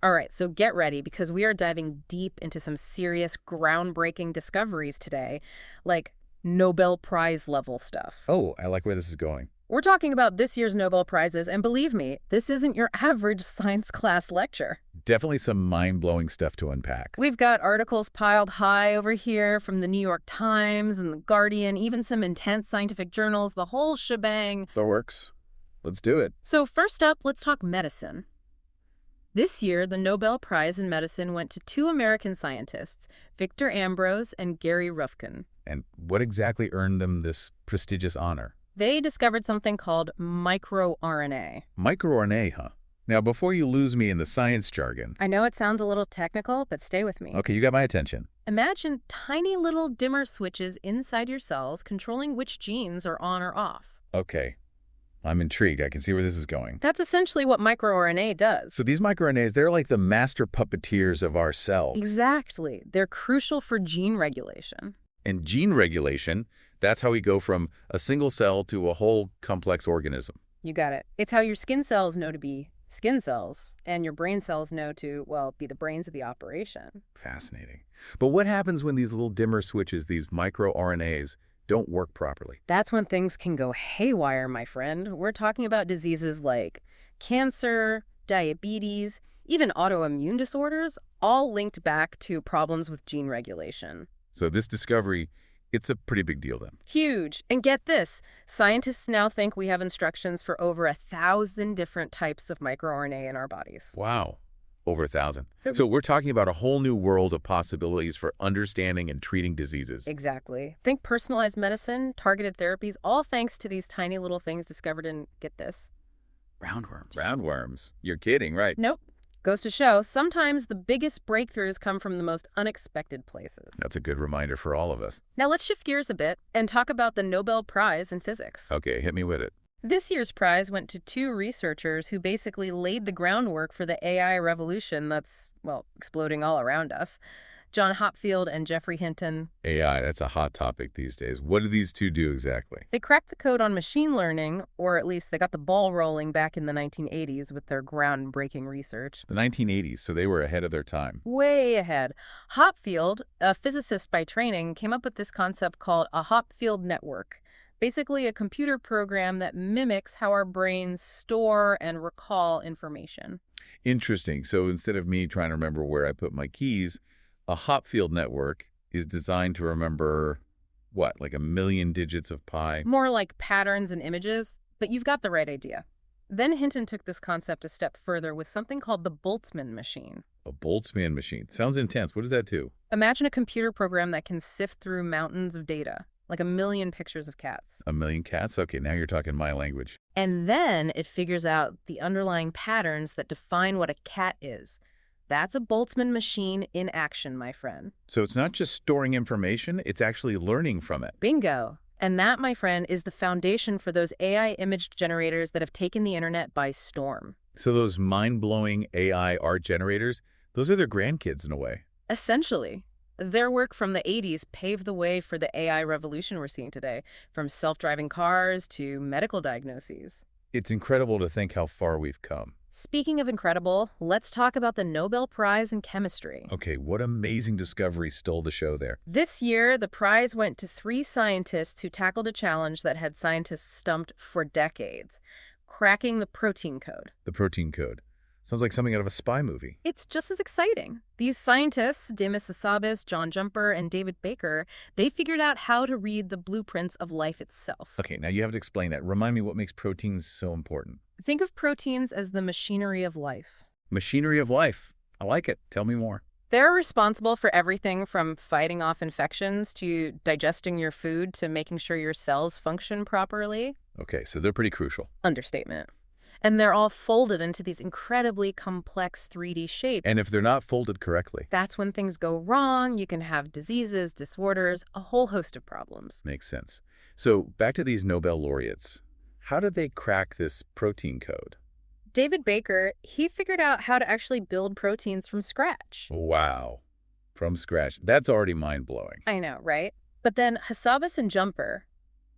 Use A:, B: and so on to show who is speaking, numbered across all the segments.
A: All right, so get ready because we are diving deep into some serious, groundbreaking discoveries today, like Nobel Prize level stuff.
B: Oh, I like where this is going.
A: We're talking about this year's Nobel Prizes, and believe me, this isn't your average science class lecture.
B: Definitely some mind-blowing stuff to unpack.
A: We've got articles piled high over here from the New York Times and The Guardian, even some intense scientific journals, the whole shebang.
B: That works. Let's do it.
A: So first up, let's talk medicine. This year, the Nobel Prize in Medicine went to two American scientists, Victor Ambros and Gary Ruvkun.
B: And what exactly earned them this prestigious honor?
A: They discovered something called microRNA.
B: MicroRNA, huh? Now, before you lose me in the science jargon...
A: I know it sounds a little technical, but stay with me.
B: Okay, you got my attention.
A: Imagine tiny little dimmer switches inside your cells controlling which genes are on or off.
B: Okay. I'm intrigued. I can see where this is going.
A: That's essentially what microRNA does.
B: So these microRNAs, they're like the master puppeteers of our cells.
A: Exactly. They're crucial for gene regulation.
B: And gene regulation, that's how we go from a single cell to a whole complex organism.
A: You got it. It's how your skin cells know to be skin cells, and your brain cells know to, well, be the brains of the operation.
B: Fascinating. But what happens when these little dimmer switches, these microRNAs, don't work properly?
A: That's when things can go haywire, my friend. We're talking about diseases like cancer, diabetes, even autoimmune disorders, all linked back to problems with gene regulation.
B: So this discovery, it's a pretty big deal then.
A: Huge. And get this, scientists now think we have instructions for over 1,000 different types of microRNA in our bodies.
B: Wow. Over 1,000. So we're talking about a whole new world of possibilities for understanding and treating diseases.
A: Exactly. Think personalized medicine, targeted therapies, all thanks to these tiny little things discovered in, get this, roundworms.
B: Roundworms. You're kidding, right?
A: Nope. Goes to show, sometimes the biggest breakthroughs come from the most unexpected places.
B: That's a good reminder for all of us.
A: Now let's shift gears a bit and talk about the Nobel Prize in Physics.
B: Okay, hit me with it.
A: This year's prize went to two researchers who basically laid the groundwork for the AI revolution that's, well, exploding all around us. John Hopfield and Geoffrey Hinton.
B: AI, that's a hot topic these days. What do these two do exactly?
A: They cracked the code on machine learning, or at least they got the ball rolling back in the 1980s with their groundbreaking research.
B: The 1980s, so they were ahead of their time.
A: Way ahead. Hopfield, a physicist by training, came up with this concept called a Hopfield network. Basically a computer program that mimics how our brains store and recall information.
B: Interesting. So instead of me trying to remember where I put my keys, a Hopfield network is designed to remember, what, like 1 million digits of pi?
A: More like patterns and images, but you've got the right idea. Then Hinton took this concept a step further with something called the Boltzmann machine.
B: A Boltzmann machine. Sounds intense. What does that do?
A: Imagine a computer program that can sift through mountains of data, like 1 million pictures of cats.
B: 1 million cats? Okay, now you're talking my language.
A: And then it figures out the underlying patterns that define what a cat is. That's a Boltzmann machine in action, my friend.
B: So it's not just storing information, it's actually learning from it.
A: Bingo. And that, my friend, is the foundation for those AI image generators that have taken the internet by storm.
B: So those mind-blowing AI art generators, those are their grandkids in a way.
A: Essentially. Their work from the 80s paved the way for the AI revolution we're seeing today, from self-driving cars to medical diagnoses.
B: It's incredible to think how far we've come.
A: Speaking of incredible, let's talk about the Nobel Prize in Chemistry.
B: Okay, what amazing discovery stole the show there?
A: This year, the prize went to 3 scientists who tackled a challenge that had scientists stumped for decades: cracking the protein code.
B: The protein code. Sounds like something out of a spy movie.
A: It's just as exciting. These scientists, Demis Hassabis, John Jumper, and David Baker, they figured out how to read the blueprints of life itself.
B: Okay, now you have to explain that. Remind me what makes proteins so important.
A: Think of proteins as the machinery of life.
B: Machinery of life. I like it. Tell me more.
A: They're responsible for everything from fighting off infections to digesting your food to making sure your cells function properly.
B: Okay, so they're pretty crucial.
A: Understatement. And they're all folded into these incredibly complex 3D shapes.
B: And if they're not folded correctly?
A: That's when things go wrong. You can have diseases, disorders, a whole host of problems.
B: Makes sense. So back to these Nobel laureates. How did they crack this protein code?
A: David Baker, he figured out how to actually build proteins from scratch.
B: Wow. From scratch. That's already mind-blowing.
A: I know, right? But then Hassabis and Jumper,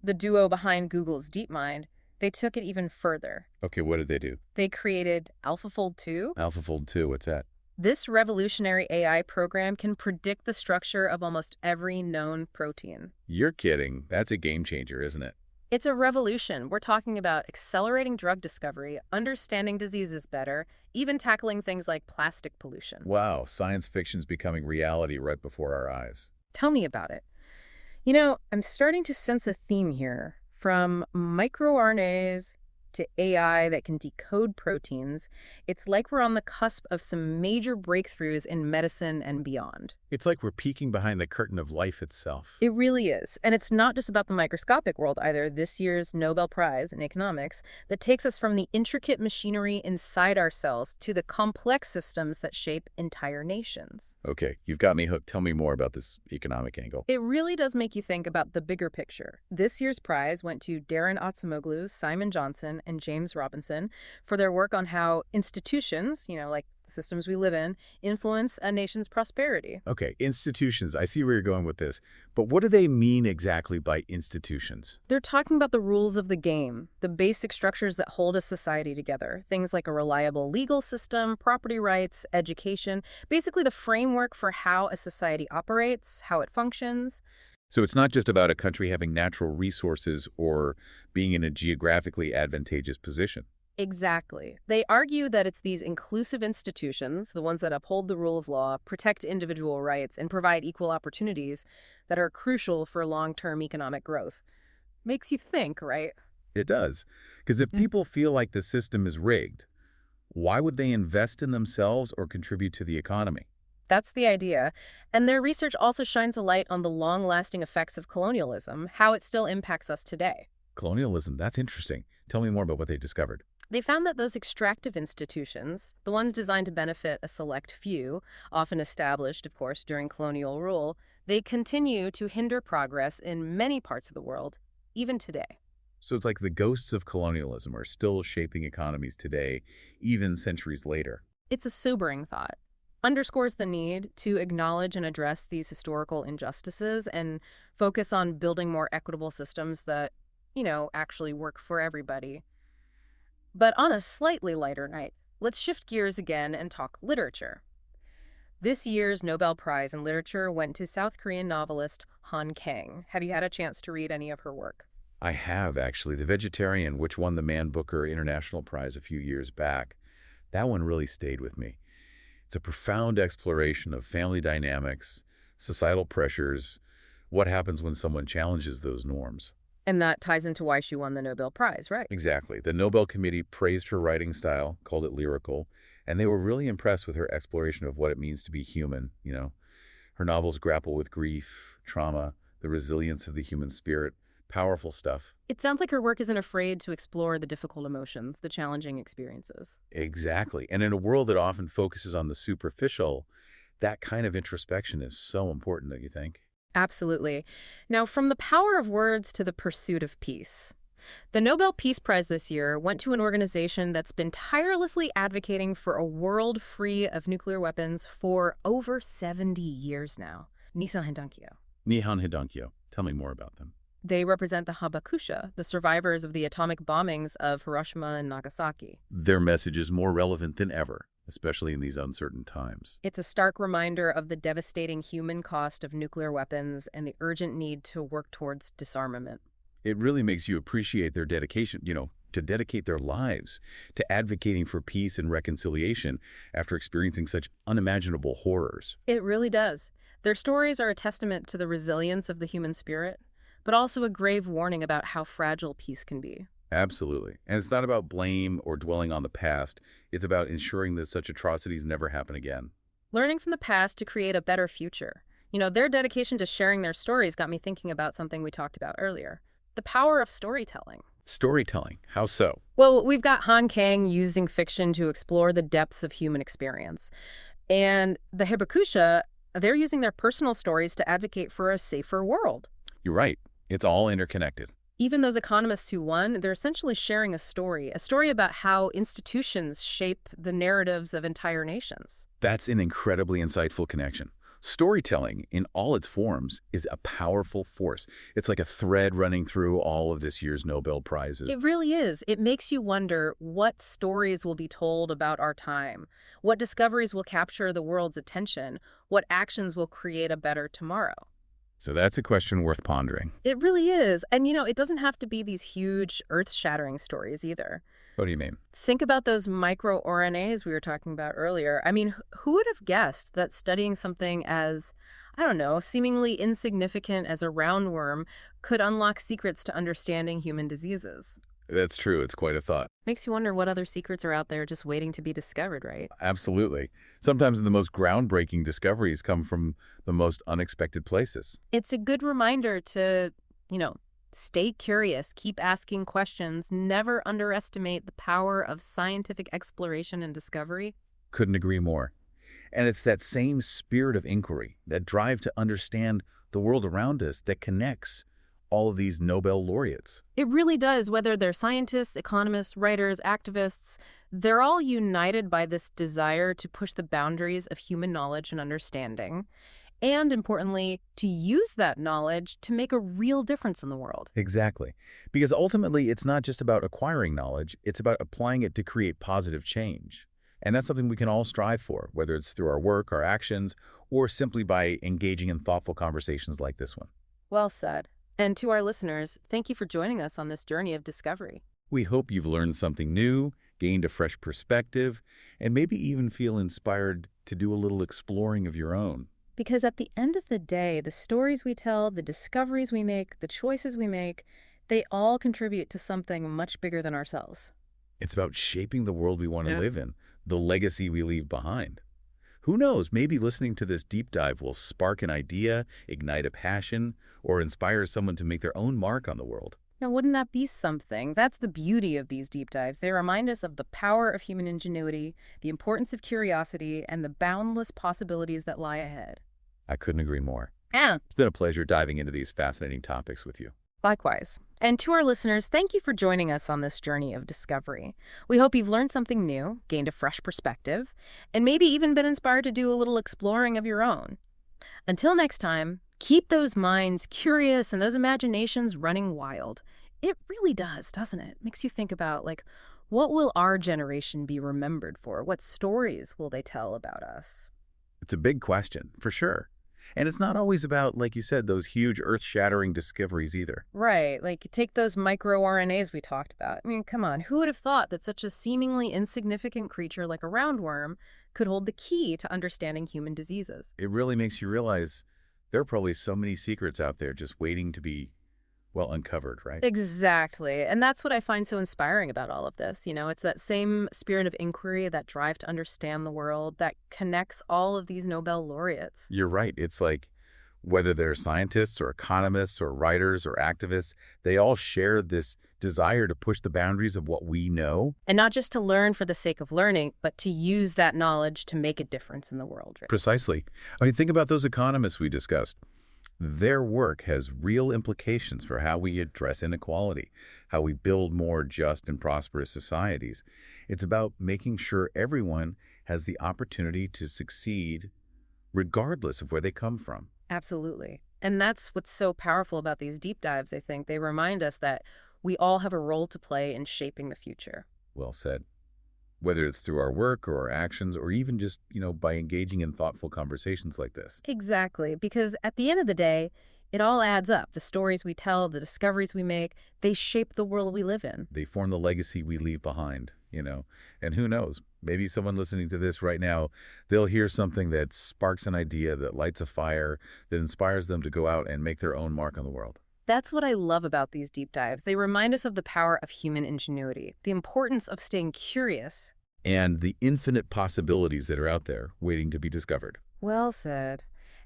A: the duo behind Google's DeepMind, They took it even further.
B: Okay, what did they do?
A: They created AlphaFold 2.
B: AlphaFold 2, what's that?
A: This revolutionary AI program can predict the structure of almost every known protein.
B: You're kidding. That's a game changer, isn't it?
A: It's a revolution. We're talking about accelerating drug discovery, understanding diseases better, even tackling things like plastic pollution.
B: Wow, science fiction's becoming reality right before our eyes.
A: Tell me about it. I'm starting to sense a theme here. From microRNAs to AI that can decode proteins, it's like we're on the cusp of some major breakthroughs in medicine and beyond.
B: It's like we're peeking behind the curtain of life itself.
A: It really is. And it's not just about the microscopic world either. This year's Nobel Prize in economics that takes us from the intricate machinery inside our cells to the complex systems that shape entire nations.
B: Okay, you've got me hooked. Tell me more about this economic angle.
A: It really does make you think about the bigger picture. This year's prize went to Darren Atsamoglu, Simon Johnson, and James Robinson for their work on how institutions, like the systems we live in, influence a nation's prosperity.
B: Okay, institutions. I see where you're going with this. But what do they mean exactly by institutions?
A: They're talking about the rules of the game, the basic structures that hold a society together. Things like a reliable legal system, property rights, education, basically the framework for how a society operates, how it functions.
B: So it's not just about a country having natural resources or being in a geographically advantageous position.
A: Exactly. They argue that it's these inclusive institutions, the ones that uphold the rule of law, protect individual rights, and provide equal opportunities that are crucial for long-term economic growth. Makes you think, right?
B: It does. Because if people feel like the system is rigged, why would they invest in themselves or contribute to the economy?
A: That's the idea. And their research also shines a light on the long-lasting effects of colonialism, how it still impacts us today.
B: Colonialism, that's interesting. Tell me more about what they discovered.
A: They found that those extractive institutions, the ones designed to benefit a select few, often established, of course, during colonial rule, they continue to hinder progress in many parts of the world, even today.
B: So it's like the ghosts of colonialism are still shaping economies today, even centuries later.
A: It's a sobering thought. Underscores the need to acknowledge and address these historical injustices and focus on building more equitable systems that, actually work for everybody. But on a slightly lighter note, let's shift gears again and talk literature. This year's Nobel Prize in Literature went to South Korean novelist Han Kang. Have you had a chance to read any of her work?
B: I have, actually. The Vegetarian, which won the Man Booker International Prize a few years back. That one really stayed with me. It's a profound exploration of family dynamics, societal pressures, what happens when someone challenges those norms.
A: And that ties into why she won the Nobel Prize, right?
B: Exactly. The Nobel Committee praised her writing style, called it lyrical, and they were really impressed with her exploration of what it means to be human. Her novels grapple with grief, trauma, the resilience of the human spirit. Powerful stuff.
A: It sounds like her work isn't afraid to explore the difficult emotions, the challenging experiences.
B: Exactly. And in a world that often focuses on the superficial, that kind of introspection is so important, don't you think?
A: Absolutely. Now, from the power of words to the pursuit of peace. The Nobel Peace Prize this year went to an organization that's been tirelessly advocating for a world free of nuclear weapons for over 70 years now. Nihon
B: Hidankyo. Tell me more about them.
A: They represent the Habakusha, the survivors of the atomic bombings of Hiroshima and Nagasaki.
B: Their message is more relevant than ever, especially in these uncertain times.
A: It's a stark reminder of the devastating human cost of nuclear weapons and the urgent need to work towards disarmament.
B: It really makes you appreciate their dedication, to dedicate their lives to advocating for peace and reconciliation after experiencing such unimaginable horrors.
A: It really does. Their stories are a testament to the resilience of the human spirit, but also a grave warning about how fragile peace can be.
B: Absolutely. And it's not about blame or dwelling on the past. It's about ensuring that such atrocities never happen again.
A: Learning from the past to create a better future. Their dedication to sharing their stories got me thinking about something we talked about earlier. The power of storytelling.
B: Storytelling. How so?
A: Well, we've got Han Kang using fiction to explore the depths of human experience. And the Hibakusha, they're using their personal stories to advocate for a safer world.
B: You're right. It's all interconnected.
A: Even those economists who won, they're essentially sharing a story about how institutions shape the narratives of entire nations.
B: That's an incredibly insightful connection. Storytelling, in all its forms, is a powerful force. It's like a thread running through all of this year's Nobel Prizes.
A: It really is. It makes you wonder what stories will be told about our time, what discoveries will capture the world's attention, what actions will create a better tomorrow.
B: So that's a question worth pondering.
A: It really is. And, it doesn't have to be these huge, earth-shattering stories either.
B: What do you mean?
A: Think about those microRNAs we were talking about earlier. I mean, who would have guessed that studying something as, I don't know, seemingly insignificant as a roundworm could unlock secrets to understanding human diseases?
B: That's true. It's quite a thought.
A: Makes you wonder what other secrets are out there just waiting to be discovered, right?
B: Absolutely. Sometimes the most groundbreaking discoveries come from the most unexpected places.
A: It's a good reminder to, you know, stay curious, keep asking questions, never underestimate the power of scientific exploration and discovery.
B: Couldn't agree more. And it's that same spirit of inquiry, that drive to understand the world around us that connects all of these Nobel laureates.
A: It really does, whether they're scientists, economists, writers, activists, they're all united by this desire to push the boundaries of human knowledge and understanding, and importantly, to use that knowledge to make a real difference in the world.
B: Exactly. Because ultimately, it's not just about acquiring knowledge, it's about applying it to create positive change. And that's something we can all strive for, whether it's through our work, our actions, or simply by engaging in thoughtful conversations like this one.
A: Well said. And to our listeners, thank you for joining us on this journey of discovery.
B: We hope you've learned something new, gained a fresh perspective, and maybe even feel inspired to do a little exploring of your own.
A: Because at the end of the day, the stories we tell, the discoveries we make, the choices we make, they all contribute to something much bigger than ourselves.
B: It's about shaping the world we want to live in, the legacy we leave behind. Who knows, maybe listening to this deep dive will spark an idea, ignite a passion, or inspire someone to make their own mark on the world.
A: Now, wouldn't that be something? That's the beauty of these deep dives. They remind us of the power of human ingenuity, the importance of curiosity, and the boundless possibilities that lie ahead.
B: I couldn't agree more.
A: Yeah.
B: It's been a pleasure diving into these fascinating topics with you.
A: Likewise. And to our listeners, thank you for joining us on this journey of discovery. We hope you've learned something new, gained a fresh perspective, and maybe even been inspired to do a little exploring of your own. Until next time, keep those minds curious and those imaginations running wild. It really does, doesn't it? Makes you think about, what will our generation be remembered for? What stories will they tell about us?
B: It's a big question, for sure. And it's not always about, like you said, those huge earth-shattering discoveries either.
A: Right, take those microRNAs we talked about. I mean, come on, who would have thought that such a seemingly insignificant creature like a roundworm could hold the key to understanding human diseases?
B: It really makes you realize there are probably so many secrets out there just waiting to be, well, uncovered, right?
A: Exactly. And that's what I find so inspiring about all of this. It's that same spirit of inquiry, that drive to understand the world that connects all of these Nobel laureates.
B: You're right. It's like whether they're scientists or economists or writers or activists, they all share this desire to push the boundaries of what we know.
A: And not just to learn for the sake of learning, but to use that knowledge to make a difference in the world. Right?
B: Precisely. I mean, think about those economists we discussed. Their work has real implications for how we address inequality, how we build more just and prosperous societies. It's about making sure everyone has the opportunity to succeed regardless of where they come from.
A: Absolutely. And that's what's so powerful about these deep dives, I think. They remind us that we all have a role to play in shaping the future.
B: Well said. Whether it's through our work or our actions or even just, by engaging in thoughtful conversations like this.
A: Exactly. Because at the end of the day, it all adds up. The stories we tell, the discoveries we make, they shape the world we live in.
B: They form the legacy we leave behind, And who knows, maybe someone listening to this right now, they'll hear something that sparks an idea, that lights a fire, that inspires them to go out and make their own mark on the world.
A: That's what I love about these deep dives. They remind us of the power of human ingenuity, the importance of staying curious,
B: and the infinite possibilities that are out there waiting to be discovered.
A: Well said.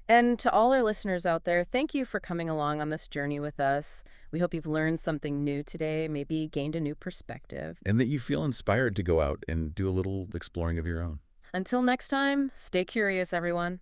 A: And to all our listeners out there, thank you for coming along on this journey with us. We hope you've learned something new today, maybe gained a new perspective.
B: And that you feel inspired to go out and do a little exploring of your own.
A: Until next time, stay curious, everyone.